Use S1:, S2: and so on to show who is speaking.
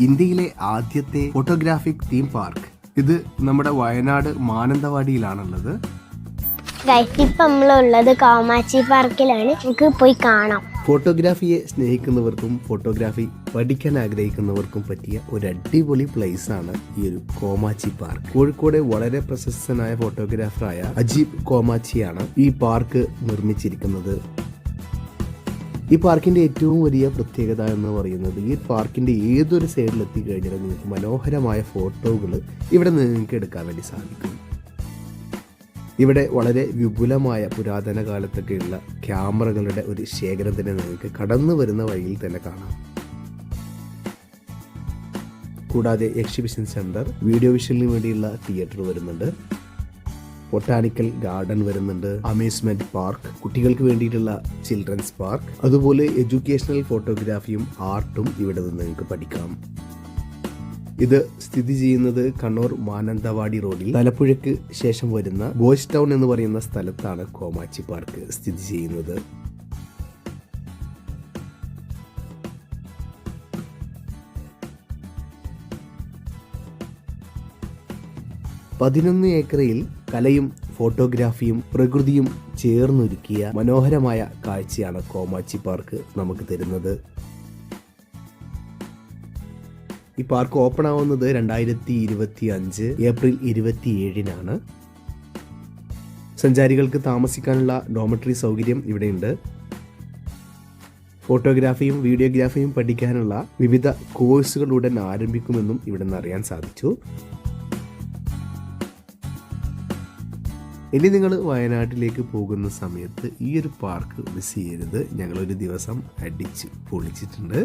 S1: ഇന്ത്യയിലെ ആദ്യത്തെ photographic theme park. ഇത് നമ്മുടെ വയനാട് മാനന്തവാടിയിലാണുള്ളത്.
S2: ഇപ്പം നമ്മളുള്ളത് കോമാച്ചി പാർക്കിലാണ്. നമുക്ക് പോയി കാണാം.
S1: ഫോട്ടോഗ്രാഫിയെ സ്നേഹിക്കുന്നവർക്കും ഫോട്ടോഗ്രാഫി പഠിക്കാൻ ആഗ്രഹിക്കുന്നവർക്കും പറ്റിയ ഒരു അടിപൊളി പ്ലേസ് ആണ് ഈ ഒരു കോമാച്ചി പാർക്ക്. കോഴിക്കോട് വളരെ പ്രശസ്തനായ ഫോട്ടോഗ്രാഫറായ അജീബ് കോമാച്ചിയാണ് ഈ പാർക്ക് നിർമ്മിച്ചിരിക്കുന്നത്. ഈ പാർക്കിന്റെ ഏറ്റവും വലിയ പ്രത്യേകത എന്ന് പറയുന്നത് ഈ പാർക്കിന്റെ ഏതൊരു സൈഡിൽ എത്തിക്കഴിഞ്ഞാലും നിങ്ങൾക്ക് മനോഹരമായ ഫോട്ടോകൾ ഇവിടെ നിങ്ങൾക്ക് എടുക്കാൻ വേണ്ടി സാധിക്കും. ഇവിടെ വളരെ വിപുലമായ പുരാതന കാലത്തൊക്കെയുള്ള ക്യാമറകളുടെ ഒരു ശേഖരം തന്നെ നിങ്ങൾക്ക് കടന്നു വരുന്ന വഴിയിൽ തന്നെ കാണാം. കൂടാതെ എക്സിബിഷൻ സെന്റർ, വീഡിയോ വിഷലിന് വേണ്ടിയുള്ള തിയേറ്റർ വരുന്നുണ്ട്, ബൊട്ടാനിക്കൽ ഗാർഡൻ വരുന്നുണ്ട്, അമ്യൂസ്മെന്റ് പാർക്ക്, കുട്ടികൾക്ക് വേണ്ടിയിട്ടുള്ള ചിൽഡ്രൻസ് പാർക്ക്, അതുപോലെ എഡ്യൂക്കേഷണൽ ഫോട്ടോഗ്രാഫിയും ആർട്ടും ഇവിടെ നിന്ന് നിങ്ങൾക്ക് പഠിക്കാം. ഇത് സ്ഥിതി ചെയ്യുന്നത് കണ്ണൂർ മാനന്തവാടി റോഡിൽ തലപ്പുഴയ്ക്ക് ശേഷം വരുന്ന ബോയ്സ് ടൗൺ എന്ന് പറയുന്ന സ്ഥലത്താണ് കോമാച്ചി പാർക്ക് സ്ഥിതി ചെയ്യുന്നത്. പതിനൊന്ന് ഏക്കറിൽ കലയും ഫോട്ടോഗ്രാഫിയും പ്രകൃതിയും ചേർന്നൊരുക്കിയ മനോഹരമായ കാഴ്ചയാണ് കോമാച്ചി പാർക്ക് നമുക്ക് തരുന്നത്. ഈ പാർക്ക് ഓപ്പൺ ആവുന്നത് 2025 ഏപ്രിൽ 27 സഞ്ചാരികൾക്ക് താമസിക്കാനുള്ള ഡോമറ്ററി സൗകര്യം ഇവിടെയുണ്ട്. ഫോട്ടോഗ്രാഫിയും വീഡിയോഗ്രാഫിയും പഠിക്കാനുള്ള വിവിധ കോഴ്സുകൾ ഉടൻ ആരംഭിക്കുമെന്നും ഇവിടെ നിന്ന് അറിയാൻ സാധിച്ചു. ഇനി നിങ്ങൾ വയനാട്ടിലേക്ക് പോകുന്ന സമയത്ത് ഈ ഒരു പാർക്ക് മിസ് ചെയ്യരുത്. ഞങ്ങളൊരു ദിവസം അടിച്ച് പൊളിച്ചിട്ടുണ്ട്.